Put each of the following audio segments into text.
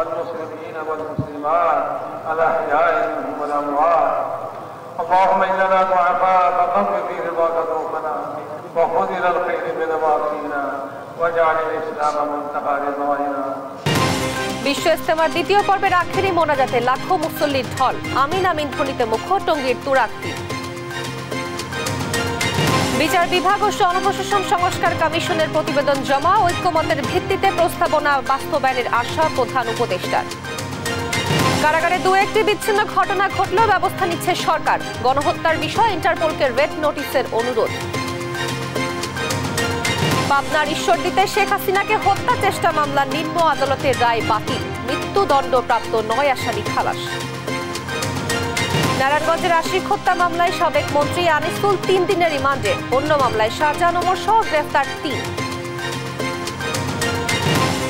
والمسلمين والمسلمات الأحياء منهم والأموات. اللهم إننا ضعفاء فقوِ في رضاك ذنوبنا وخذ إلى الخير بنواصينا واجعل الإسلام منتهى رضائنا. বিশ্ব ইজতেমার দ্বিতীয় পর্বের আখেরি মোনাজাতে লাখো মুসল্লির ঢল। আমিন আমিন ধ্বনিতে মুখর টঙ্গীর তুরাগতীর। বিচার বিভাগ ও জনপ্রশাসন সংস্কার কমিশনের প্রতিবেদন জমা, ঐক্যমতের ভিত্তিতে প্রস্তাবনা বাস্তবায়নের আশা প্রধান উপদেষ্টার। কারাগারে দু একটি বিচ্ছিন্ন ঘটনা ঘটলেও ব্যবস্থা নিচ্ছে সরকার। গণহত্যার বিষয়ে ইন্টারপোলকে রেড নোটিশের অনুরোধ। পাবনার ঈশ্বরদীতে শেখ হাসিনাকে হত্যা চেষ্টা মামলা নিম্ন আদালতের রায় বাতিল, মৃত্যুদণ্ডপ্রাপ্ত 9 আসামি খালাস। নারায়ণগঞ্জের আশিক হত্যা মামলায় সাবেক মন্ত্রী আনিসুল 3 দিনের রিমান্ডে, অন্য মামলায় শাহজাহান ওমর সহ গ্রেফতার 3।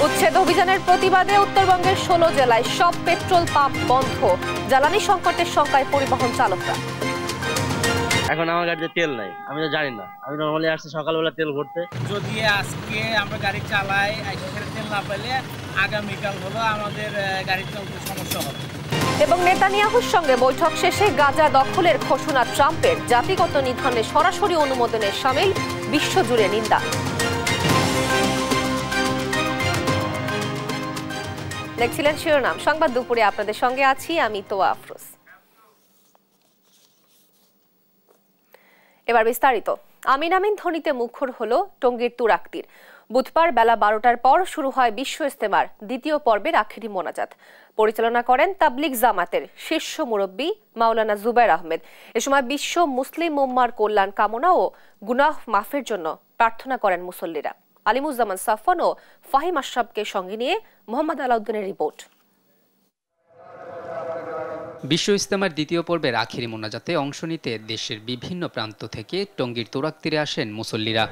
উচ্ছেদ অভিযানের প্রতিবাদে উত্তরবঙ্গের 16 জেলায় সব পেট্রোল পাম্প বন্ধ, জ্বালানি সংকটের শঙ্কায় পরিবহন চালকরা। এখন আমার গাড়িতে তেল নাই, আমি তো জানি না। আমি নরমালি আসছি সকালবেলা তেল ভরতে। যদি আজকে আমরা গাড়ি চালাই সেখানে তেল না পেলে আগামীকাল হলো আমাদের গাড়ি চলতে সমস্যা হবে। এবং নেতানিয়াহুর সঙ্গে বৈঠক শেষে গাজা দখলের ঘোষণা ট্রাম্পের, জাতিগত নিধনে সরাসরি অনুমোদনের শামিল, বিশ্বজুড়ে নিন্দা। দেখছিলেন শিরোনাম সংবাদ দুপুরে, আপনাদের সঙ্গে আছি আমি তোয়া আফরোজ। এবার বিস্তারিত। আমিন আমিন ধ্বনিতে মুখর হলো টঙ্গীর তুরাগতীর। বুধবার বেলা 12টার পর শুরু হয় বিশ্ব ইজতেমার দ্বিতীয় পর্বের আখেরি মোনাজাত। পরিচালনা করেন তাবলিগ জামাতের শীর্ষ মুরব্বী মাওলানা জুবায়ের আহমেদ। এ সময় বিশ্ব মুসলিম উম্মার কল্যাণ কামনা ও গুনাহ মাফের জন্য প্রার্থনা করেন মুসল্লিরা। আলিমুজ্জামান সাফওয়ান ও ফাহিম আশরাফকে সঙ্গে নিয়ে মোহাম্মদ আলাউদ্দিনের রিপোর্ট। বিশ্ব ইজতেমার দ্বিতীয় পর্বের আখেরি মোনাজাতে অংশ নিতে দেশের বিভিন্ন প্রান্ত থেকে টঙ্গীর তুরাগতীরে আসেন মুসল্লিরা।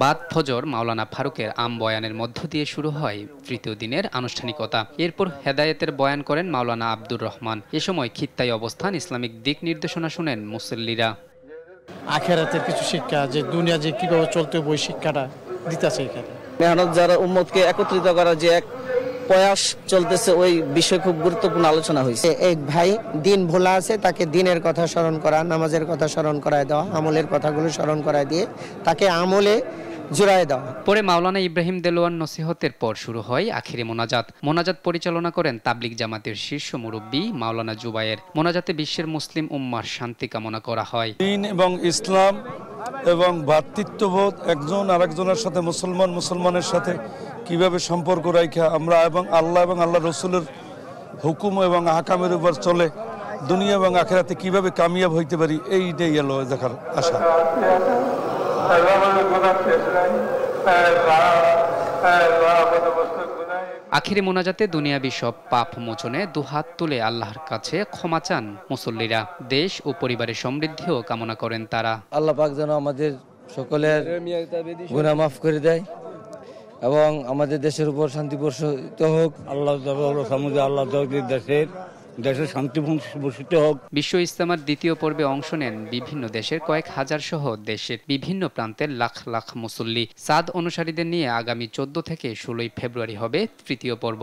বাদ ফজর মাওলানা ফারুকের আম বয়ানের মধ্য দিয়ে শুরু হয় তৃতীয় দিনের আনুষ্ঠানিকতা। এরপর হেদায়েতের বয়ান করেন মাওলানা আব্দুর রহমান। এ সময় খিত্তাই অবস্থান ইসলামিক দিক নির্দেশনা শুনেন মুসল্লিরা। আখিরাতের কিছু শিক্ষা, যে দুনিয়া যে কিভাবে চলতে হবে, ওই শিক্ষাটা দিতেছে এখানে। মেহনত যারা উম্মতকে একত্রিত করার যে এক প্রয়াস চলতেছে, ওই বিষয়ে খুব গুরুত্বপূর্ণ আলোচনা হয়েছে। এক ভাই দিন ভোলা আছে, তাকে দিনের কথা স্মরণ করা, নামাজের কথা স্মরণ করায় দেওয়া, আমলের কথাগুলো স্মরণ করায় দিয়ে তাকে আমলে জোড়ায় দেওয়া। পরে মাওলানা ইব্রাহিম দেলোয়ার নসিহতের পর শুরু হয় আখেরি মোনাজাত। মোনাজাত পরিচালনা করেন তাবলিগ জামাতের শীর্ষ মুরব্বী মাওলানা জুবায়ের। মোনাজাতে বিশ্বের মুসলিম উম্মার শান্তি কামনা করা হয়। দ্বীন এবং ইসলাম এবং ভ্রাতৃত্ববোধ, একজন আরেকজনের সাথে মুসলমানের সাথে কিভাবে সম্পর্ক রাখা আমরা এবং আল্লাহ রসুলের হুকুম এবং আহকামের উপর চলে দুনিয়া এবং আখিরাতে কিভাবে কামিয়াব হইতে পারি, এইটাই এলো দেখার আশা। আখেরি মোনাজাতে দুনিয়াবি সব পাপ মোচনে দুহাত তুলে আল্লাহর কাছে ক্ষমা চান মুসল্লিরা। দেশ ও পরিবারের সমৃদ্ধিও কামনা করেন তারা। আল্লাহ পাক যেন আমাদের সকলের গুনাহ মাফ করে দেয় এবং আমাদের দেশের উপর শান্তি বর্ষিত হোক। আল্লাহ দেশের শান্তি বর্ষিত হোক। বিশ্ব ইজতেমার দ্বিতীয় পর্বে অংশ নেন বিভিন্ন দেশের কয়েক হাজার সহ দেশের বিভিন্ন প্রান্তের লাখ লাখ মুসল্লি। সাদ অনুসারীদের নিয়ে আগামী 14 থেকে 16 ফেব্রুয়ারি হবে তৃতীয় পর্ব।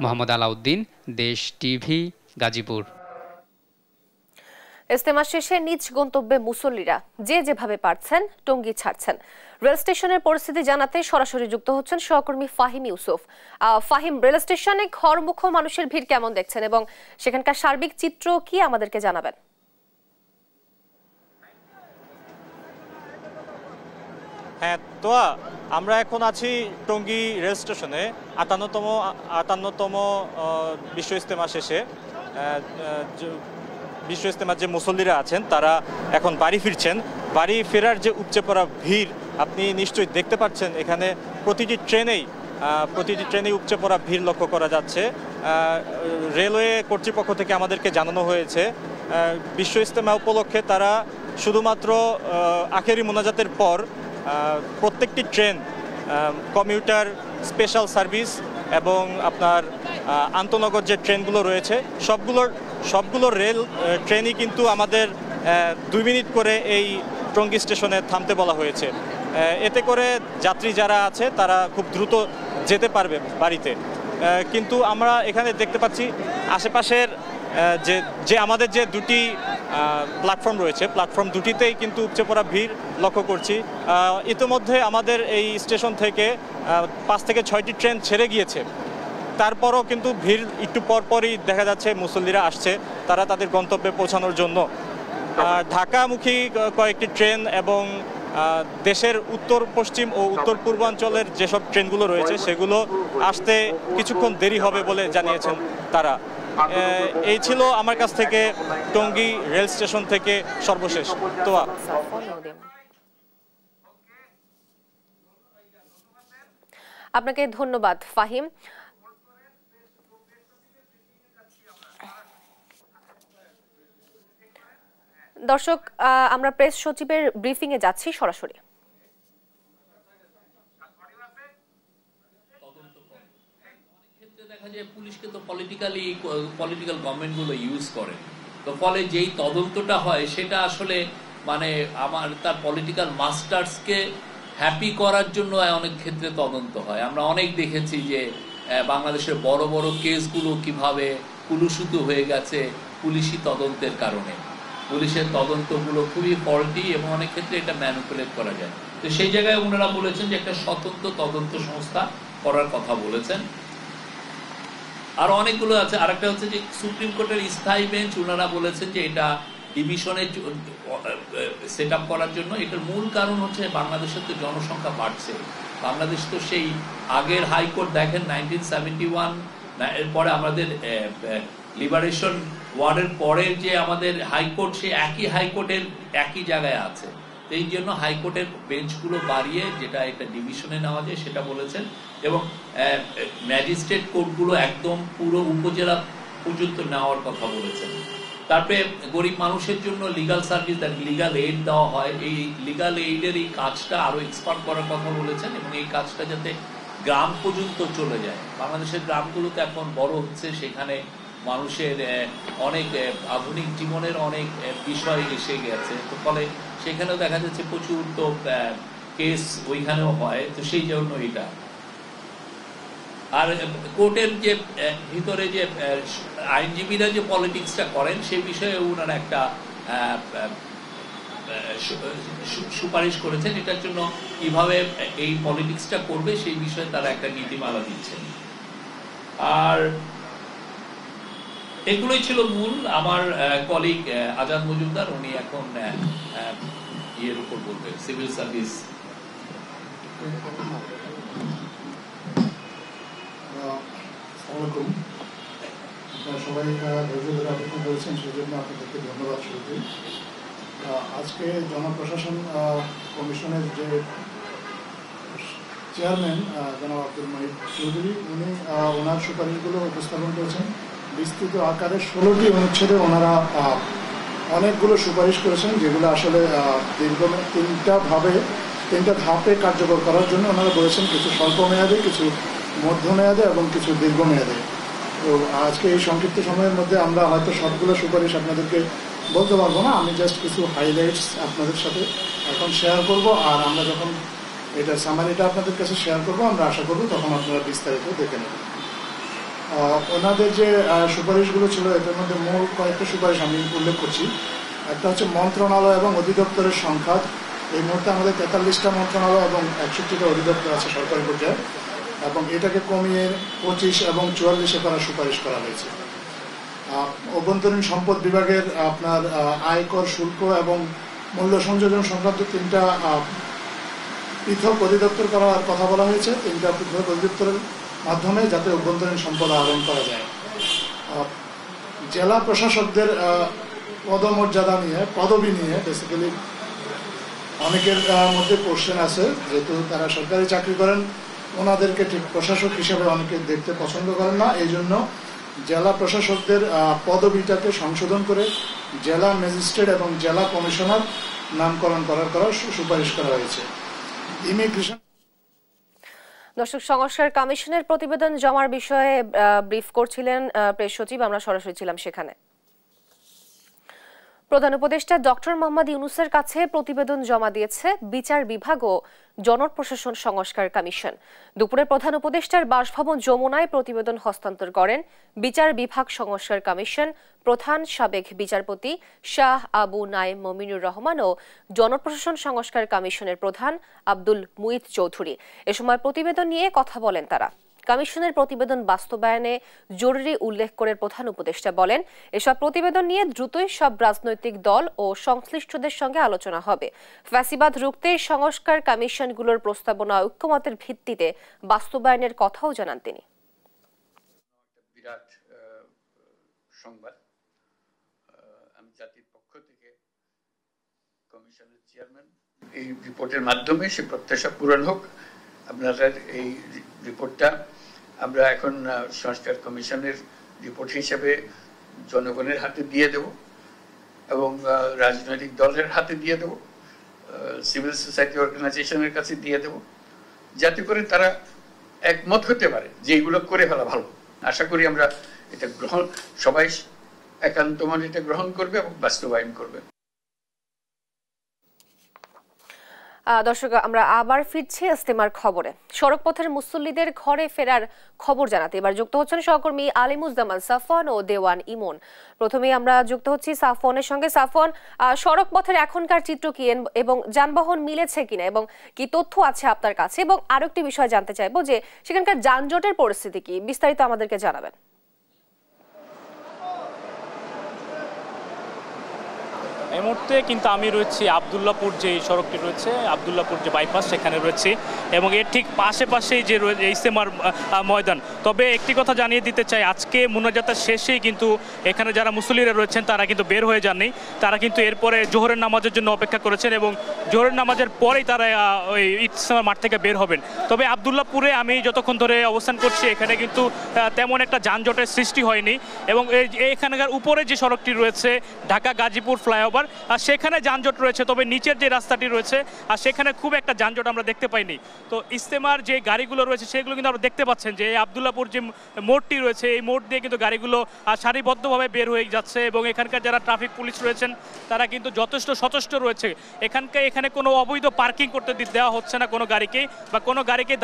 মোহাম্মদ আলাউদ্দিন, দেশ টিভি, গাজীপুর। ইজতেমা শেষে নিজ গন্তব্যে মুসল্লিরা যে যেভাবে পারছেন টঙ্গী ছাড়ছেন। রেল স্টেশনের পরিস্থিতি জানাতে সরাসরি যুক্ত হচ্ছেন সহকর্মী ফাহিম ইউসুফ। ফাহিম, রেল স্টেশনে ঘরমুখ মানুষের ভিড় কেমন দেখছেন এবং সেখানকার সার্বিক চিত্র কি আমাদেরকে জানাবেন? হ্যাঁ তো আমরা এখন আছি টঙ্গী রেল স্টেশনে 58তম বিশ্ব ইজতেমা শেষে। বিশ্ব ইজতেমার যে মুসল্লিরা আছেন তারা এখন বাড়ি ফিরছেন। বাড়ি ফেরার যে উপচে পড়া ভিড় আপনি নিশ্চয়ই দেখতে পাচ্ছেন। এখানে প্রতিটি ট্রেনেই উপচে পড়া ভিড় লক্ষ্য করা যাচ্ছে। রেলওয়ে কর্তৃপক্ষ থেকে আমাদেরকে জানানো হয়েছে বিশ্ব ইজতেমা উপলক্ষে তারা শুধুমাত্র আখেরি মোনাজাতের পর প্রত্যেকটি ট্রেন, কমিউটার, স্পেশাল সার্ভিস এবং আপনার আন্তনগর যে ট্রেনগুলো রয়েছে সবগুলো রেল ট্রেনই কিন্তু আমাদের 2 মিনিট করে এই টঙ্গী স্টেশনে থামতে বলা হয়েছে। এতে করে যাত্রী যারা আছে তারা খুব দ্রুত যেতে পারবে বাড়িতে। কিন্তু আমরা এখানে দেখতে পাচ্ছি আশেপাশের যে আমাদের যে দুটি প্ল্যাটফর্ম রয়েছে, প্ল্যাটফর্ম দুটিতেই কিন্তু উপচে পড়া ভিড় লক্ষ্য করছি। ইতিমধ্যে আমাদের এই স্টেশন থেকে 5 থেকে 6টি ট্রেন ছেড়ে গিয়েছে, তারপরও কিন্তু ভিড় একটু পরপরই দেখা যাচ্ছে মুসল্লিরা আসছে তারা তাদের গন্তব্যে পৌঁছানোর জন্য। ঢাকামুখী কয়েকটি ট্রেন এবং দেশের উত্তর পশ্চিম ও উত্তর পূর্বাঞ্চলের যেসব ট্রেনগুলো রয়েছে সেগুলো আসতে কিছুক্ষণ দেরি হবে বলে জানিয়েছেন তারা। এই ছিল আমার কাছ থেকে টঙ্গী রেল স্টেশন থেকে সর্বশেষ। তোয়া। আপনাকে ধন্যবাদ ফাহিম। দর্শক, আমরা প্রেস সচিবের ব্রিফিং এ যাচ্ছি সরাসরি। দেখা যায় পুলিশকে তো পলিটিক্যাল গভর্নমেন্টগুলো ইউজ করে, তো ফলে যেই তদন্তটা হয় সেটা আসলে মানে তার পলিটিক্যাল মাস্টার্সকে হ্যাপি করার জন্য অনেক ক্ষেত্রে তদন্ত হয়। আমরা অনেক দেখেছি যে বাংলাদেশের বড় বড় কেসগুলো কিভাবে কুলুসুতু হয়ে গেছে পুলিশি তদন্তের কারণে। পুলিশের তদন্তগুলো খুবই ফল্টি এবং অনেক ক্ষেত্রে এটা ম্যানিপুলেট করা যায়। তো সেই জায়গায় ওনারা বলেছেন যে একটা স্বতন্ত্র তদন্ত সংস্থা করার কথা বলেছেন। আরো অনেকগুলো আছে। আরেকটা হচ্ছে যে সুপ্রিম কোর্টের স্থায়ী বেঞ্চ, ওনারা বলেছেন যে এটা ডিভিশনে সেট আপ করার জন্য। এটার মূল কারণ হচ্ছে বাংলাদেশের তো জনসংখ্যা বাড়ছে। বাংলাদেশ তো সেই আগের হাইকোর্ট দেখেন 1971 এরপরে আমাদের লিবারেশন ওয়ার্ডের পরে যে আমাদের হাইকোর্ট, সে একই হাইকোর্টের একই জায়গায় আছে। এই জন্য হাইকোর্টের বেঞ্চগুলো বাড়িয়ে যেটা এটা ডিভিশনে নেওয়া যায় সেটা বলেছেন। এবং ম্যাজিস্ট্রেট কোর্টগুলো একদম পুরো উপজেলা পর্যন্ত নেওয়ার কথা বলেছেন। তারপরে গরিব মানুষের জন্য লিগাল সার্ভিস, লিগাল এইড দেওয়া হয়। এই লিগাল এইডের এই কাজটা আরো এক্সপার্ট করার কথা বলেছেন এবং এই কাজটা যাতে গ্রাম পর্যন্ত চলে যায়। বাংলাদেশের গ্রামগুলোতে এখন বড় হচ্ছে, সেখানে মানুষের অনেক আধুনিক জীবনের অনেক বিষয় এসে গেছে, তো ফলে সেখানেও দেখা যাচ্ছে প্রচুর তো কেস ওইখানেও হয়। তো সেই জন্য এটা আর কোর্টের যে ভিতরে যে আইনজীবীরা যে পলিটিক্সটা করেন সেই বিষয়ে ওনারা একটা সুপারিশ করেছেন। এটার জন্য কিভাবে এই পলিটিক্সটা করবে সেই বিষয়ে তারা একটা নীতিমালা দিচ্ছেন। আর এগুলোই ছিল মূল। আমার কলিগ আজাদ মজুমদার উনি এখন ইয়ের উপর বলবে, সিভিল সার্ভিস। সবাই ধৈর্য ধরে অপেক্ষা করেছেন, সেই জন্য আপনাদেরকে ধন্যবাদ শুরুতে। আজকে জনপ্রশাসন কমিশনের যে চেয়ারম্যান জনাব আব্দুল মাহিদ চৌধুরী, উনি ওনার সুপারিশগুলো উপস্থাপন করেছেন বিস্তৃত আকারে। 16টি অনুচ্ছেদে ওনারা অনেকগুলো সুপারিশ করেছেন, যেগুলো আসলে তিনটা ধাপে কার্যকর করার জন্য ওনারা বলেছেন। কিছু স্বল্প মেয়াদে, কিছু মধ্যমেয়াদে এবং কিছু দীর্ঘমেয়াদে। তো আজকে এই সংক্ষিপ্ত সময়ের মধ্যে আমরা হয়তো সবগুলো সুপারিশ আপনাদেরকে বলতে পারবো না, আমি জাস্ট কিছু হাইলাইটস আপনাদের সাথে এখন শেয়ার করব। আর আমরা যখন এটা সামারিটা আপনাদের কাছে শেয়ার করব, আমরা আশা করব তখন আপনারা বিস্তারিত দেখে নেবেন। ওনাদের যে সুপারিশগুলো ছিল এটার মধ্যে মূল কয়েকটা সুপারিশ আমি উল্লেখ করছি। একটা হচ্ছে মন্ত্রণালয় এবং অধিদপ্তরের সংখ্যা। এই মুহূর্তে আমাদের 43টা মন্ত্রণালয় এবং 61টা অধিদপ্তর আছে সরকারি পর্যায়ে, এবং এটাকে কমিয়ে 25 এবং 44-এ করার সুপারিশ করা হয়েছে। অভ্যন্তরীণ সম্পদ বিভাগের আপনার আয়কর, শুল্ক এবং মূল্য সংযোজন সংক্রান্ত 3টা পৃথক অধিদপ্তর করার কথা বলা হয়েছে। 3টা পৃথক অধিদপ্তরের মাধ্যমে যাতে অভ্যন্তরীণ সম্পদ আহরণ করা যায়। জেলা প্রশাসকদের পদমর্যাদা নিয়ে, পদবি নিয়ে বেসিক্যালি অনেকের মধ্যে কোশ্চেন আছে, যেহেতু তারা সরকারি চাকরি করেন, ওনাদেরকে ঠিক প্রশাসক হিসেবে অনেকে দেখতে পছন্দ করেন না। এই জন্য জেলা প্রশাসকদের পদবিটাকে সংশোধন করে জেলা ম্যাজিস্ট্রেট এবং জেলা কমিশনার নামকরণ করার সুপারিশ করা হয়েছে। ইমিগ্রেশন দর্শক, সংস্কার কমিশনের প্রতিবেদন জমার বিষয়ে ব্রিফ করছিলেন প্রেস সচিব, আমরা সরাসরি ছিলাম সেখানে। প্রধান উপদেষ্টা ডক্টর মোহাম্মদ ইউনূসের কাছে প্রতিবেদন জমা দিয়েছে বিচার বিভাগ ও জনপ্রশাসন সংস্কার কমিশন। দুপুরে প্রধান উপদেষ্টার বাসভবন যমুনায় প্রতিবেদন হস্তান্তর করেন বিচার বিভাগ সংস্কার কমিশন প্রধান সাবেক বিচারপতি শাহ আবু নায়েম মমিনুর রহমান ও জনপ্রশাসন সংস্কার কমিশনের প্রধান আব্দুল মুইত চৌধুরী। এ সময় প্রতিবেদন নিয়ে কথা বলেন তারা। কমিশনের প্রতিবেদন বাস্তবায়নে জরুরি উল্লেখ করে প্রধান উপদেষ্টা বলেন, এসব প্রতিবেদন নিয়ে দ্রুতই সব রাজনৈতিক দল ও সংশ্লিষ্টদের সঙ্গে আলোচনা হবে। ফ্যাসিবাদ রুখতে সংস্কার কমিশনগুলোর প্রস্তাবনা ঐক্যমতের ভিত্তিতে বাস্তবায়নের কথাও জানান তিনি। বিরাট সংবাদ, আমি জাতির পক্ষ থেকে কমিশনের চেয়ারম্যান এই রিপোর্টের মাধ্যমে সে প্রত্যাশা পূরণ হোক। আপনাদের এই রিপোর্টটা আমরা এখন সংস্কার কমিশনের রিপোর্ট হিসেবে জনগণের হাতে দিয়ে দেব এবং রাজনৈতিক দলের হাতে দিয়ে দেব, সিভিল সোসাইটি অর্গানাইজেশনের কাছে দিয়ে দেব, যাতে করে তারা একমত হতে পারে যে এইগুলো করে ফেলা ভালো। আশা করি আমরা এটা সবাই একান্ত মনে এটা গ্রহণ করবে এবং বাস্তবায়ন করবে। দর্শক, আমরা আবার ফিরছি ইজতেমার খবরে। সড়কপথের মুসল্লিদের ঘরে ফেরার খবর জানাতে এবার যুক্ত হচ্ছেন সহকর্মী আলিমুজ্জামান সাফওয়ান ও দেওয়ান ইমন। প্রথমেই আমরা যুক্ত হচ্ছি সাফওয়ানের সঙ্গে। সাফওয়ান, সড়কপথের এখনকার চিত্র কি এবং যানবাহন মিলেছে কিনা এবং কি তথ্য আছে আপনার কাছে? এবং আরো একটি বিষয় জানতে চাইবো যে সেখানকার যানজটের পরিস্থিতি কি, বিস্তারিত আমাদেরকে জানাবেন। এই মুহূর্তে কিন্তু আমি রয়েছি আবদুল্লাপুর যে সড়কটি রয়েছে, আবদুল্লাপুর যে বাইপাস, সেখানে রয়েছি এবং এর ঠিক পাশেই যে রয়েছে ইজতেমার ময়দান। তবে একটি কথা জানিয়ে দিতে চাই, আজকে মুনাজাতের শেষেই কিন্তু এখানে যারা মুসল্লিরা রয়েছেন তারা কিন্তু বের হয়ে যাননি। তারা কিন্তু এরপরে জোহরের নামাজের জন্য অপেক্ষা করেছেন এবং জোহরের নামাজের পরেই তারা ওই ইজতেমার মাঠ থেকে বের হবেন। তবে আবদুল্লাপুরে আমি যতক্ষণ ধরে অবস্থান করছি এখানে কিন্তু তেমন একটা যানজটের সৃষ্টি হয়নি এবং এখানকার উপরে যে সড়কটি রয়েছে ঢাকা গাজীপুর ফ্লাইওভার, আর সেখানে যানজট রয়েছে। তবে নিচের যে রাস্তাটি রয়েছে আর সেখানে খুব একটা যানজট আমরা দেখতে পাইনি। তো ইজতেমার যে গাড়িগুলো রয়েছে সেগুলো কিন্তু আপনারা দেখতে পাচ্ছেন যে আবদুল্লাপুর যে মোড়টি রয়েছে এই মোড় দিয়ে কিন্তু গাড়িগুলো সারিবদ্ধভাবে বের হয়ে যাচ্ছে এবং এখানকার যারা ট্রাফিক পুলিশ রয়েছেন তারা কিন্তু যথেষ্ট সচেষ্ট রয়েছে। এখানে কোনো অবৈধ পার্কিং করতে দেওয়া হচ্ছে না কোনো গাড়িকেই, বা কোনো গাড়িকে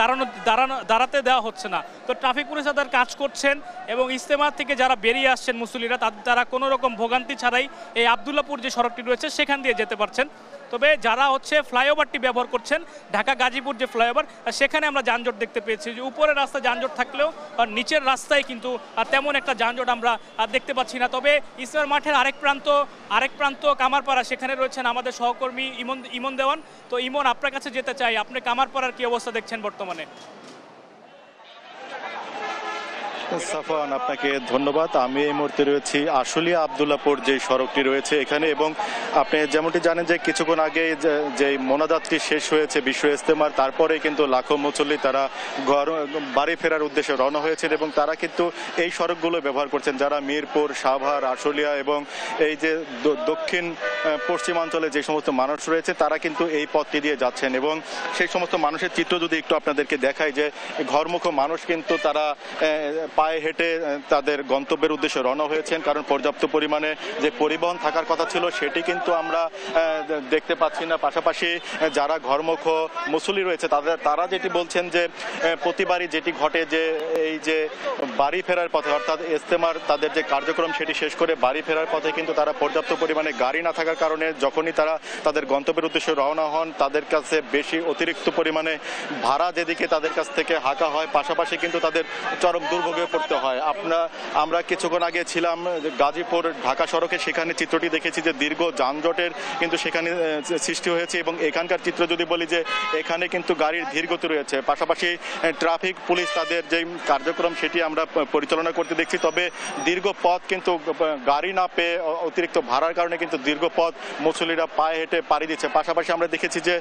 দাঁড়াতে দেওয়া হচ্ছে না। তো ট্রাফিক পুলিশ তাদের কাজ করছেন এবং ইজতেমার থেকে যারা বেরিয়ে আসছেন মুসল্লিরা তারা কোনো রকম ভোগান্তি ছাড়াই এই আবদুল্লাপুর যে সড়কটি রয়েছে সেখান দিয়ে যেতে পারছেন। তবে যারা ফ্লাইওভারটি ব্যবহার করছেন ঢাকা গাজীপুর যে ফ্লাইওভার, সেখানে আমরা যানজট দেখতে পেয়েছি। যে উপরের রাস্তায় যানজট থাকলেও নিচের রাস্তায় কিন্তু তেমন একটা যানজট আমরা দেখতে পাচ্ছি না। তবে ইজতেমার মাঠের আরেক প্রান্ত কামারপাড়া, সেখানে রয়েছেন আমাদের সহকর্মী ইমন দেওয়ান। তো ইমন, আপনার কাছে যেতে চাই, আপনি কামারপাড়ার কি অবস্থা দেখছেন বর্তমানে? সাফওয়ান, আপনাকে ধন্যবাদ। আমি এই মুহূর্তে রয়েছি আশুলিয়া আবদুল্লাপুর যে সড়কটি রয়েছে এখানে, এবং আপনি যেমনটি জানেন যে কিছুক্ষণ আগে যে মোনাজাতটি শেষ হয়েছে বিশ্ব ইজতেমার, তারপরে কিন্তু লাখো মুসল্লি তারা বাড়ি ফেরার উদ্দেশ্যে রওনা হয়েছেন এবং তারা কিন্তু এই সড়কগুলো ব্যবহার করছেন। যারা মিরপুর, সাভার, আশুলিয়া এবং এই যে দক্ষিণ পশ্চিমাঞ্চলে যে সমস্ত মানুষ রয়েছে তারা কিন্তু এই পথটি দিয়ে যাচ্ছেন এবং সেই সমস্ত মানুষের চিত্র যদি একটু আপনাদেরকে দেখাই, যে ঘরমুখ মানুষ কিন্তু তারা পায়ে হেঁটে তাদের গন্তব্যের উদ্দেশ্যে রওনা হয়েছেন, কারণ পর্যাপ্ত পরিমাণে যে পরিবহন থাকার কথা ছিল সেটি কিন্তু আমরা দেখতে পাচ্ছি না। পাশাপাশি যারা ঘরমুখ মুসল্লি রয়েছে তারা যেটি বলছেন যে প্রতিবারই যেটি ঘটে যে এই যে বাড়ি ফেরার পথে, অর্থাৎ ইজতেমার তাদের যে কার্যক্রম সেটি শেষ করে বাড়ি ফেরার পথে কিন্তু তারা পর্যাপ্ত পরিমাণে গাড়ি না থাকার কারণে যখনই তারা তাদের গন্তব্যের উদ্দেশ্যে রওনা হন তাদের কাছে বেশি অতিরিক্ত পরিমাণে ভাড়া যেদিকে তাদের কাছ থেকে হাঁকা হয়, পাশাপাশি কিন্তু তাদের চরম দুর্ভোগে পড়তে হয়। আমরা কিছুক্ষণ আগে ছিলাম গাজীপুর ঢাকা সড়কে, সেখানে চিত্রটি দেখেছি যে দীর্ঘ যানজটের কিন্তু সেখানে সৃষ্টি হয়েছে এবং এখানকার চিত্র যদি বলি যে এখানে কিন্তু গাড়ির ধীরগতি রয়েছে। পাশাপাশি ট্রাফিক পুলিশ তাদের যে কার্যক্রম সেটি আমরা পরিচালনা করতে দেখছি। তবে দীর্ঘ পথ কিন্তু গাড়ি না পেয়ে অতিরিক্ত ভাড়ার কারণে কিন্তু দীর্ঘ পথ মুসল্লিরা পায়ে হেঁটে পাড়ি দিচ্ছে। পাশাপাশি আমরা দেখেছি যে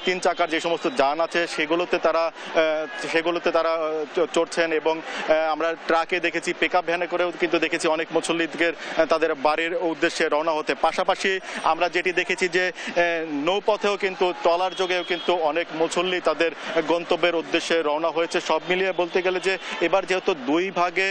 3 চাকার যে সমস্ত যান আছে সেগুলোতে তারা চড়ছেন এবং আমরা ট্রাকে দেখেছি, পিকআপ ভ্যানে করেও কিন্তু দেখেছি অনেক মুসল্লিকে তাদের বাড়ির উদ্দেশ্যে রওনা হতে। পাশাপাশি আমরা যেটি দেখেছি যে নৌপথেও কিন্তু ট্রলার যোগেও কিন্তু অনেক মুসল্লি তাদের গন্তব্যের উদ্দেশ্যে রওনা হয়েছে। সব মিলিয়ে বলতে গেলে যে এবার যেহেতু 2 দুই ভাগে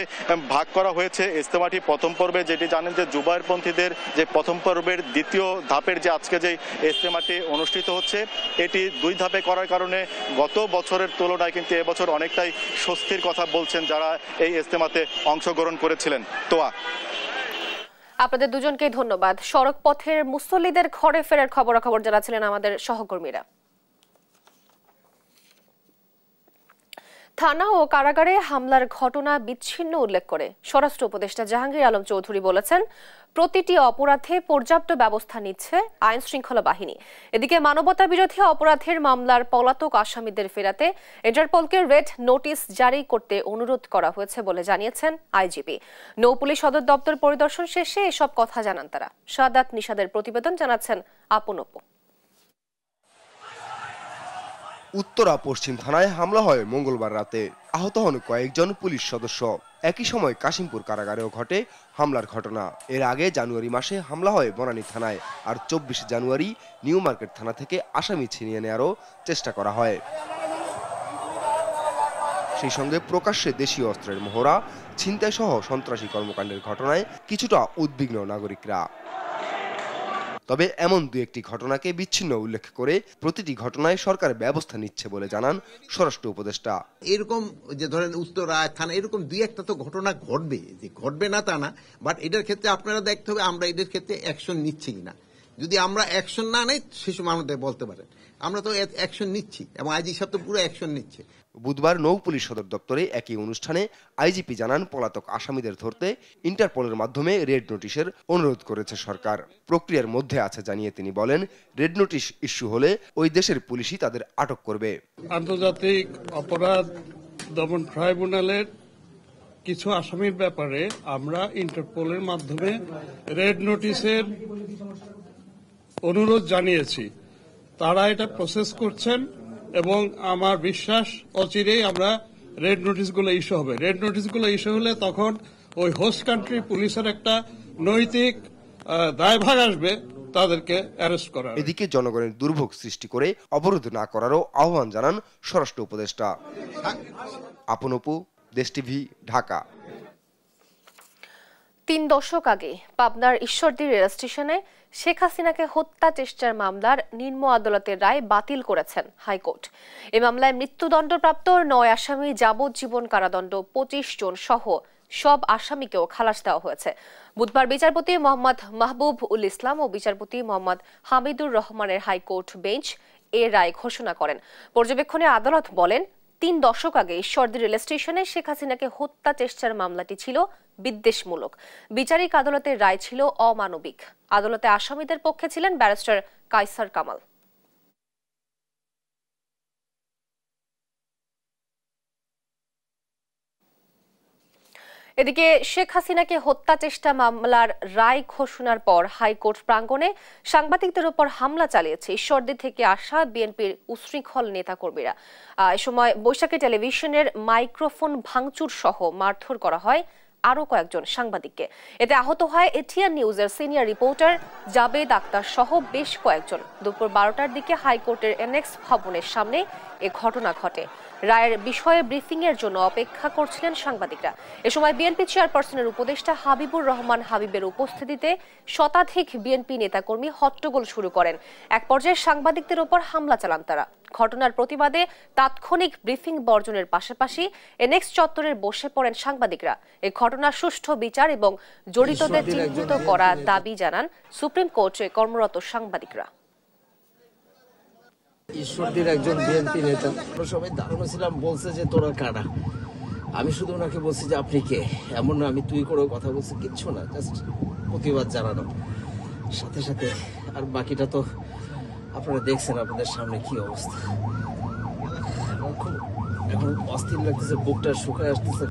ভাগ করা হয়েছে ইজতেমাটি। প্রথম পর্বে যেটি জানেন যে জুবায়েরপন্থীদের যে প্রথম পর্বের দ্বিতীয় ধাপের যে আজকে যে ইজতেমাটি অনুষ্ঠিত হচ্ছে, এটি দুই ধাপে করার কারণে গত বছরের তুলনায় কিন্তু এবছর অনেকটাই স্বস্তির কথা বলছেন যারা এই ইজতেমাতে অংশগ্রহণ করেছিলেন। তোয়া, আপনাদের দুজনকে ধন্যবাদ। সড়ক পথের মুসল্লিদের ঘরে ফেরার খবরাখবর জানাচ্ছিলেন আমাদের সহকর্মীরা। থানা ও কারাগারে হামলার ঘটনা বিচ্ছিন্ন উল্লেখ করে স্বরাষ্ট্র উপদেষ্টা জাহাঙ্গীর আলম চৌধুরী বলেছেন, প্রতিটি অপরাধে পর্যাপ্ত ব্যবস্থা নিচ্ছে আইন শৃঙ্খলা বাহিনী। এদিকে মানবতা বিরোধী অপরাধের মামলার পলাতক আসামিদের ফেরাতে ইন্টারপোলকে রেড নোটিশ জারি করতে অনুরোধ করা হয়েছে বলে জানিয়েছেন আইজিপি। নৌপুলিশ সদর দপ্তর পরিদর্শন শেষে এসব কথা জানান তারা। সাদাত নিশাদের প্রতিবেদন জানাচ্ছেন আপন অপু। উত্তরা পশ্চিম থানায় হামলা হয় মঙ্গলবার রাতে, আহত হন কয়েকজন পুলিশ সদস্য। একই সময় কাশিমপুর কারাগারেও ঘটে হামলার ঘটনা। এর আগে জানুয়ারি মাসে হামলা হয় বনানী থানায়, আর 24 জানুয়ারি নিউ মার্কেট থানা থেকে আসামি ছিনিয়ে নেওয়ারও চেষ্টা করা হয়। সেই সঙ্গে প্রকাশ্যে দেশীয় অস্ত্রের মহড়া, ছিনতাই সহ সন্ত্রাসী কর্মকাণ্ডের ঘটনায় কিছুটা উদ্বিগ্ন নাগরিকরা। তবে এমন দু একটি ঘটনাকে বিচ্ছিন্ন উল্লেখ করে প্রতিটি ঘটনায় সরকার ব্যবস্থা নিচ্ছে বলে জানান স্বরাষ্ট্র উপদেষ্টা। এরকম যে ধরেন উত্তরা থানা এরকম দুই একটা তো ঘটনা ঘটবে, যে ঘটবে না তা না, বাট এটার ক্ষেত্রে আপনারা দেখতে হবে আমরা এদের ক্ষেত্রে অ্যাকশন নিচ্ছি কিনা। যদি আমরা অ্যাকশন না নেই সে সময় আমাদের বলতে পারেন, আমরা তো অ্যাকশন নিচ্ছি এবং আইজি সাহেব তো পুরো অ্যাকশন নিচ্ছে। বুধবার নৌপুলিশ সদর দপ্তরে একই অনুষ্ঠানে আইজিপি জানান, পলাতক আসামিদের ধরতে ইন্টারপোলের মাধ্যমে রেড নোটিশের অনুরোধ করেছে সরকার। প্রক্রিয়ার মধ্যে আছে জানিয়ে তিনি বলেন, রেড নোটিশ ইস্যু হলে ওই দেশের পুলিশই তাদের আটক করবে। আন্তর্জাতিক অপরাধ দমন ট্রাইব্যুনালের কিছু আসামির ব্যাপারে আমরা ইন্টারপোলের মাধ্যমে রেড নোটিশের অনুরোধ জানিয়েছি। তারা এটা প্রসেস করছেন এবং আমার বিশ্বাস অচিরেই আমরা রেড নোটিশগুলো ইস্যু হবে। রেড নোটিশগুলো ইস্যু হলে তখন ওই হোস্ট কান্ট্রি পুলিশের একটা নৈতিক দায়ভার আসবে তাদেরকে অ্যারেস্ট করার। এদিকে জনগণের দুর্ভোগ সৃষ্টি করে অবরোধ না করারও আহ্বান জানান স্বরাষ্ট্র উপদেষ্টা। আপন অপু, দেশ টিভি, ঢাকা। 3 দশক আগে পাবনার ঈশ্বরদী রেল স্টেশনে শেখ হাসিনাকে হত্যা চেষ্টার মামলার নিম্ন আদালতের রায় বাতিল করেছেন হাইকোর্ট। এই মামলায় মৃত্যুদণ্ডপ্রাপ্ত 9 আসামি যাবজ্জীবন কারাদণ্ড, 25 জন সহ সব আসামিকেও খালাস দেওয়া হয়েছে। বুধবার বিচারপতি মোহাম্মদ মাহবুব উল ইসলাম ও বিচারপতি মোহাম্মদ হামিদুর রহমানের হাইকোর্ট বেঞ্চ এ রায় ঘোষণা করেন। পর্যবেক্ষণে আদালত বলেন, 3 দশক আগে ঈশ্বরদী রেল স্টেশনে শেখ হাসিনাকে হত্যা চেষ্টার মামলাটি ছিল বিদ্বেষমূলক। বিচারিক আদালতের রায় ছিল অমানবিক। আদালতে আসামিদের পক্ষে ছিলেন ব্যারিস্টার কায়সার কামাল। এদিকে শেখ হাসিনাকে হত্যা চেষ্টা মামলার রায় ঘোষণার পর হাইকোর্ট প্রাঙ্গণে সাংবাদিকদের উপর হামলা চালিয়েছে ঈশ্বরদী থেকে আসা বিএনপির উশৃঙ্খল নেতাকর্মীরা। এ সময় বৈশাখী টেলিভিশনের মাইক্রোফোন ভাঙচুর সহ মারধর করা হয় আরো কয়েকজন সাংবাদিককে। এতে আহত হয় এটিএন নিউজের সিনিয়র রিপোর্টার জাবেদ আক্তার সহ বেশ কয়েকজন। দুপুর 12টার দিকে হাইকোর্টের এনএক্স ভবনের সামনে এ ঘটনা ঘটে। রায়ের বিষয়ে ব্রিফিং এর জন্য অপেক্ষা করছিলেন সাংবাদিকরা। এ সময় বিএনপি চেয়ারপারসনের উপদেষ্টা হাবিবুর রহমান হাবিবের উপস্থিতিতে শতাধিক বিএনপি নেতাকর্মী হট্টগোল শুরু করেন। এক পর্যায়ে সাংবাদিকদের উপর হামলা চালান তারা। ঘটনার প্রতিবাদে তাৎক্ষণিক ব্রিফিং বর্জনের পাশাপাশি এনএক্স চত্বরে বসে পড়েন সাংবাদিকরা। এই ঘটনার সুষ্ঠু বিচার এবং জড়িতদের চিহ্নিত করার দাবি জানান সুপ্রিম কোর্টে কর্মরত সাংবাদিকরা। ঈশ্বরদীর একজন বিএনপি নেতা, আমরা সবাই ধারণা ছিলাম, বলছে যে তোরা কারা। আমি শুধু ওনাকে বলছি যে আপনি কে, এমন না আমি তুই করে কথা বলছি, কিচ্ছু না, জাস্ট প্রতিবাদ জানানো সাথে সাথে। আর বাকিটা তো আপনারা দেখছেন, আপনাদের সামনে কি অবস্থা। খুব এখন অস্থির লাগতেছে, বুকটা শুকায় আসতেছে।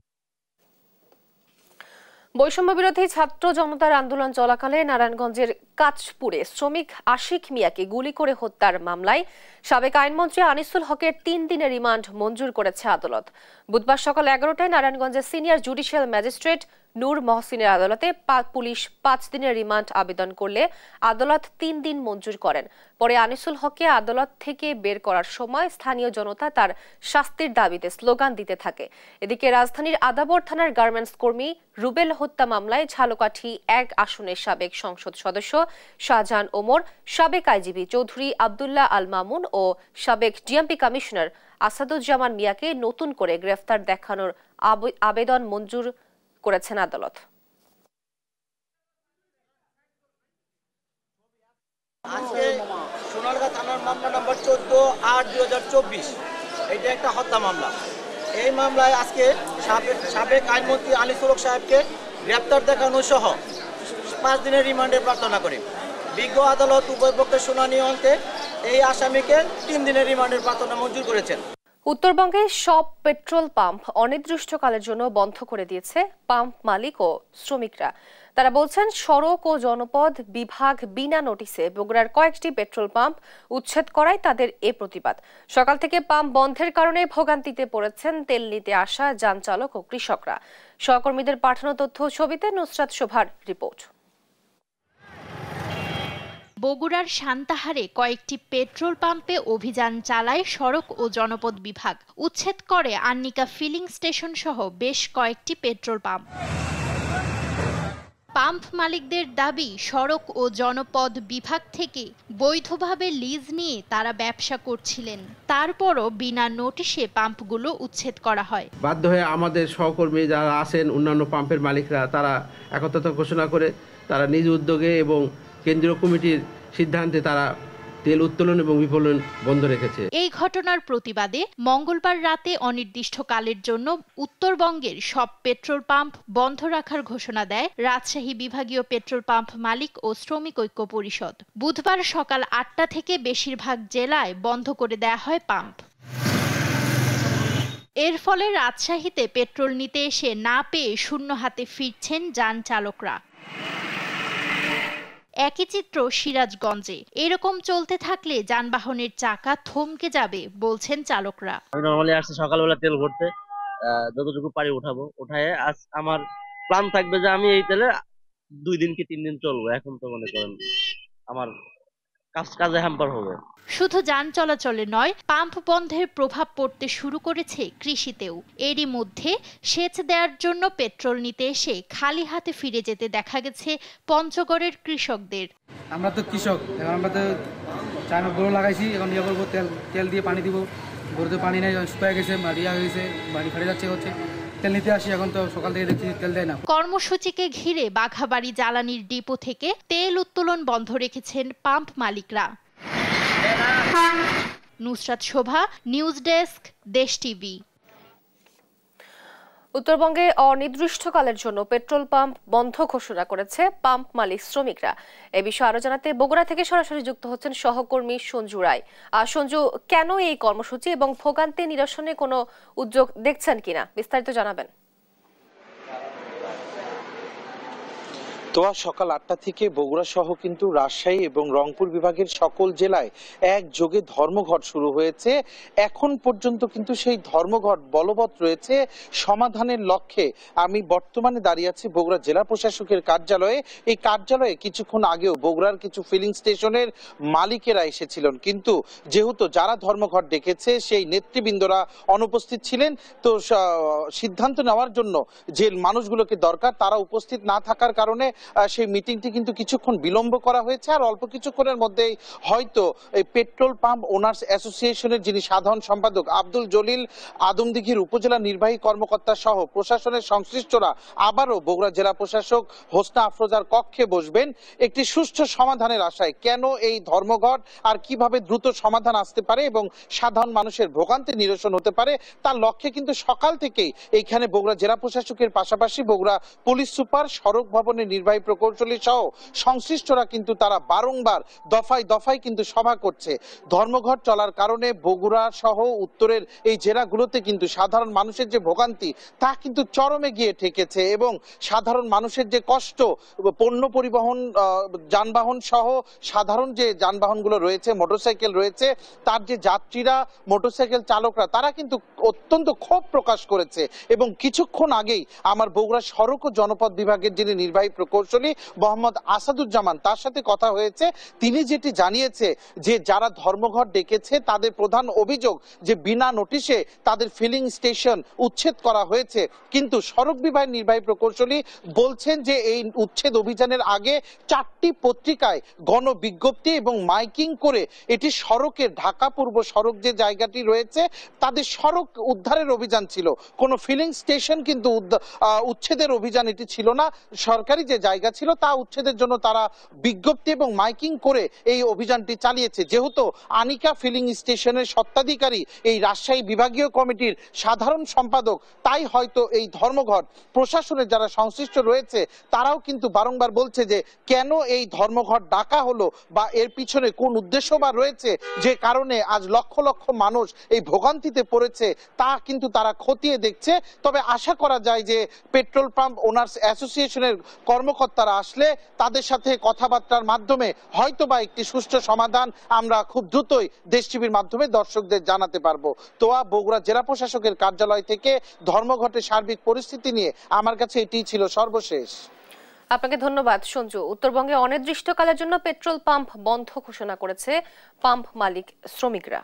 বৈষম্য বিরোধী ছাত্র জনতার আন্দোলন চলাকালে নারায়ণগঞ্জের কাঁচপুরে শ্রমিক আশিক মিয়াকে গুলি করে হত্যার মামলায় সাবেক আইনমন্ত্রী আনিসুল হকের 3 দিনের রিমান্ড মঞ্জুর করেছে আদালত। বুধবার সকাল 11টায় নারায়ণগঞ্জের সিনিয়র জুডিশিয়াল ম্যাজিস্ট্রেট নূর মহসিনের আদালতে পুলিশ 5 দিনের রিমান্ড আবেদন করলে আদালত 3 দিন মঞ্জুর করেন। পরে আনিসুল হককে আদালত থেকে বের করার সময় স্থানীয় জনতা তার শাস্তির দাবিতে স্লোগান দিতে থাকে। এদিকে রাজধানীর আদাবর থানার গার্মেন্টস কর্মী রুবেল হত্যা মামলায় ঝালকাঠি 1 আসনের সাবেক সংসদ সদস্য শাহজাহান ওমর, সাবেক আইজিপি চৌধুরী আব্দুল্লাহ আল মামুন ও সাবেক ডিএমপি কমিশনার আসাদুজ্জামান মিয়াকে নতুন করে গ্রেফতার দেখানোর আবেদন মঞ্জুর করেছেন আদালত। আজকে সোনারগাঁ থানার মামলা নম্বর 14/8/2024, এটা একটা হত্যা মামলা। এই মামলায় আজকে সাবেক আইনমন্ত্রী আনিসুল হক সাহেবকে গ্রেপ্তার দেখানো সহ 5 দিনের রিমান্ডে প্রার্থনা করে বিজ্ঞ আদালত উভয় পক্ষের শুনানি অন্তে এই আসামিকে 3 দিনের রিমান্ডের প্রার্থনা মঞ্জুর করেছেন। উত্তরবঙ্গে সব পেট্রোল পাম্প অনির্দিষ্টকালের জন্য বন্ধ করে দিয়েছে পাম্প মালিক ও শ্রমিকরা। তারা বলছেন, সড়ক ও জনপদ বিভাগ বিনা নোটিশে বগুড়ার কয়েকটি পেট্রোল পাম্প উচ্ছেদ করায় তাদের এ প্রতিবাদ। সকাল থেকে পাম্প বন্ধের কারণে ভোগান্তিতে পড়েছেন তেল নিতে আসা যান চালক ও কৃষকরা। সহকর্মীদের পাঠানো তথ্য ছবিতে নুসরাত শোভার রিপোর্ট। বগুড়ার সান্তাহারে কয়েকটি পেট্রোল পাম্পে অভিযান চালায় সড়ক ও জনপদ বিভাগ। উচ্ছেদ করে আন্নিকা ফিলিং স্টেশন সহ বেশ কয়েকটি পেট্রোল পাম্প। পাম্প মালিকদের দাবি, সড়ক ও জনপদ বিভাগ থেকে বৈধভাবে লিজ নিয়ে তারা ব্যবসা করছিলেন, তারপরও বিনা নোটিশে পাম্পগুলো উচ্ছেদ করা হয়। বাধ্য হয়ে আমাদের সহকর্মী যারা আছেন অন্যান্য পাম্পের মালিকরা তারা একত্রতা ঘোষণা করে তারা নিজ উদ্যোগে এবং কেন্দ্রীয় কমিটির সিদ্ধান্তে তারা তেল উত্তোলন এবং বিপণন বন্ধ রেখেছে। এই ঘটনার প্রতিবাদে মঙ্গলবার রাতে অনির্দিষ্টকালের জন্য উত্তরবঙ্গের সব পেট্রোল পাম্প বন্ধ রাখার ঘোষণা দেয় রাজশাহী বিভাগীয় পেট্রোল পাম্প মালিক ও শ্রমিক ঐক্য পরিষদ। বুধবার সকাল 8টা থেকে বেশিরভাগ জেলায় বন্ধ করে দেয়া হয় পাম্প। এর ফলে রাজশাহীতে পেট্রোল নিতে এসে না পেয়ে শূন্য হাতে ফিরছেন যান চালকরা। একই চিত্র সিরাজগঞ্জে। এরকম চলতে থাকলে যানবাহনের চাকা থমকে যাবে বলছেন চালকরা। আমি নরমালি আসছি সকালবেলা তেল ভরতে, যতটুকু পারি উঠাবো, উঠায় আজ আমার প্ল্যান থাকবে যে আমি এই তেলে 2 দিন কি 3 দিন চলবো। এখন তো মনে করেন আমার কাজে হ্যাম্পার হবে। শুধু যান চলাচলে নয়, পাম্প বন্ধের প্রভাব পড়তে শুরু করেছে কৃষিতেও। এরই মধ্যে সেচ দেওয়ার জন্য পেট্রোল নিতে এসে খালি হাতে ফিরে যেতে দেখা গেছে পঞ্চগড়ের কৃষকদের। আমরা তো কৃষক, এখন আমরা তো চায়না গরু লাগাইছি, এখন ইয়ে করবো, তেল দিয়ে পানি দিব। গরুতে পানি নেই, শুকিয়ে গেছে, মারিয়া হয়ে গেছে, বাড়ি ফেটে যাচ্ছে, হচ্ছে তেল নিতে আসি, এখন তো সকাল থেকে দেখছি তেল দেয় না। কর্মসূচিকে ঘিরে বাঘাবাড়ি জ্বালানির ডিপো থেকে তেল উত্তোলন বন্ধ রেখেছেন পাম্প মালিকরা। নুসরাত শোভা, নিউজ ডেস্ক, দেশ টিভি। উত্তরবঙ্গে অনির্দিষ্টকালের জন্য পেট্রোল পাম্প বন্ধ ঘোষণা করেছে পাম্প মালিক শ্রমিকরা। এ বিষয়ে আরো জানাতে বগুড়া থেকে সরাসরি যুক্ত হচ্ছেন সহকর্মী সঞ্জু রায়। সঞ্জু, কেন এই কর্মসূচি এবং ভোগান্তি নিরসনে কোনো উদ্যোগ দেখছেন কিনা বিস্তারিত জানাবেন। তো সকাল 8টা থেকে বগুড়া সহ কিন্তু রাজশাহী এবং রংপুর বিভাগের সকল জেলায় একযোগে ধর্মঘট শুরু হয়েছে। এখন পর্যন্ত কিন্তু সেই ধর্মঘট বলবৎ রয়েছে। সমাধানের লক্ষ্যে আমি বর্তমানে দাঁড়িয়ে আছি বগুড়া জেলা প্রশাসকের কার্যালয়ে। এই কার্যালয়ে কিছুক্ষণ আগেও বগুড়ার কিছু ফিলিং স্টেশনের মালিকেরা এসেছিলেন, কিন্তু যেহেতু যারা ধর্মঘট ডেকেছে সেই নেতৃবৃন্দরা অনুপস্থিত ছিলেন, তো সিদ্ধান্ত নেওয়ার জন্য যে মানুষগুলোকে দরকার তারা উপস্থিত না থাকার কারণে সেই মিটিংটি কিন্তু কিছুক্ষণ বিলম্ব করা হয়েছে। আর অল্প কিছুক্ষণের মধ্যেই হয়তো এই পেট্রোল পাম্প ওনার্স অ্যাসোসিয়েশনের যিনি সাধারণ সম্পাদক আব্দুল জলিল, আদমদিঘির উপজেলা নির্বাহী কর্মকর্তা সহ প্রশাসনের সংশ্লিষ্টরা আবারও বগুড়া জেলা প্রশাসক হোসনা আফরোজার কক্ষে বসবেন একটি সুষ্ঠু সমাধানের আশায়। কেন এই ধর্মঘট আর কিভাবে দ্রুত সমাধান আসতে পারে এবং সাধারণ মানুষের ভোগান্তি নিরসন হতে পারে তার লক্ষ্যে কিন্তু সকাল থেকেই এইখানে বগুড়া জেলা প্রশাসকের পাশাপাশি বগুড়া পুলিশ সুপার, সড়ক ভবনের নির্বাহী নির্বাহী প্রকৌশলী সহ সংশ্লিষ্টরা কিন্তু তারা বারংবার দফায় দফায় কিন্তু সভা করছে। ধর্মঘট চলার কারণে বগুড়া সহ উত্তরের এই জেলাগুলোতে কিন্তু সাধারণ মানুষের যে ভোগান্তি তা কিন্তু চরমে গিয়ে ঠেকেছে এবং সাধারণ মানুষের যে কষ্ট, পণ্য পরিবহন যানবাহন সহ সাধারণ যে যানবাহনগুলো রয়েছে, মোটরসাইকেল রয়েছে, তার যে যাত্রীরা, মোটরসাইকেল চালকরা, তারা কিন্তু অত্যন্ত ক্ষোভ প্রকাশ করেছে। এবং কিছুক্ষণ আগেই আমার বগুড়া সড়ক ও জনপথ বিভাগের যিনি নির্বাহী প্রকৌশলী মোহাম্মদ আসাদুজ্জামান, তার সাথে কথা হয়েছে। তিনি যেটি জানিয়েছে যে যারা ধর্মঘট ডেকেছে তাদের প্রধান অভিযোগ যে বিনা নোটিশে তাদের ফিলিং স্টেশন উচ্ছেদ করা হয়েছে। কিন্তু সড়ক বিভাগের নির্বাহী প্রকৌশলী বলছেন যে এই উচ্ছেদ অভিযানের আগে 4টি পত্রিকায় গণবিজ্ঞপ্তি এবং মাইকিং করে এটি সড়কের ঢাকা পূর্ব সড়ক যে জায়গাটি রয়েছে তাদের সড়ক উদ্ধারের অভিযান ছিল, কোনো ফিলিং স্টেশন কিন্তু উচ্ছেদের অভিযান এটি ছিল না। সরকারি যে জায়গা ছিল তা উচ্ছেদের জন্য তারা বিজ্ঞপ্তি এবং মাইকিং করে এই অভিযানটি চালিয়েছে। যেহেতু আনিকা ফিলিং স্টেশনের স্বত্বাধিকারী এই রাজশাহী বিভাগীয় কমিটির সাধারণ সম্পাদক, তাই হয়তো এই ধর্মঘট প্রশাসনের যারা সংশ্লিষ্ট রয়েছে তারাও কিন্তু বারংবার বলছে যে কেন এই ধর্মঘট ডাকা হলো বা এর পিছনে কোন উদ্দেশ্য বা রয়েছে যে কারণে আজ লক্ষ লক্ষ মানুষ এই ভোগান্তিতে পড়েছে তা কিন্তু তারা খতিয়ে দেখছে। তবে আশা করা যায় যে পেট্রোল পাম্প ওনার্স অ্যাসোসিয়েশনের কর্মকর্তারা আসলে তাদের সাথে কথাবার্তার মাধ্যমে হয়তোবা একটি সুষ্ঠু সমাধান আমরা খুব দ্রুতই দেশ টিভির মাধ্যমে দর্শকদের জানাতে পারবো। তোয়া বগুড়া জেলা প্রশাসকের কার্যালয় থেকে ধর্মঘটের সার্বিক পরিস্থিতি নিয়ে আমার কাছে এটি ছিল সর্বশেষ। আপনাকে ধন্যবাদ সঞ্জু। উত্তরবঙ্গে অনির্দিষ্টকালের জন্য পেট্রোল পাম্প বন্ধ ঘোষণা করেছে পাম্প মালিক শ্রমিকরা।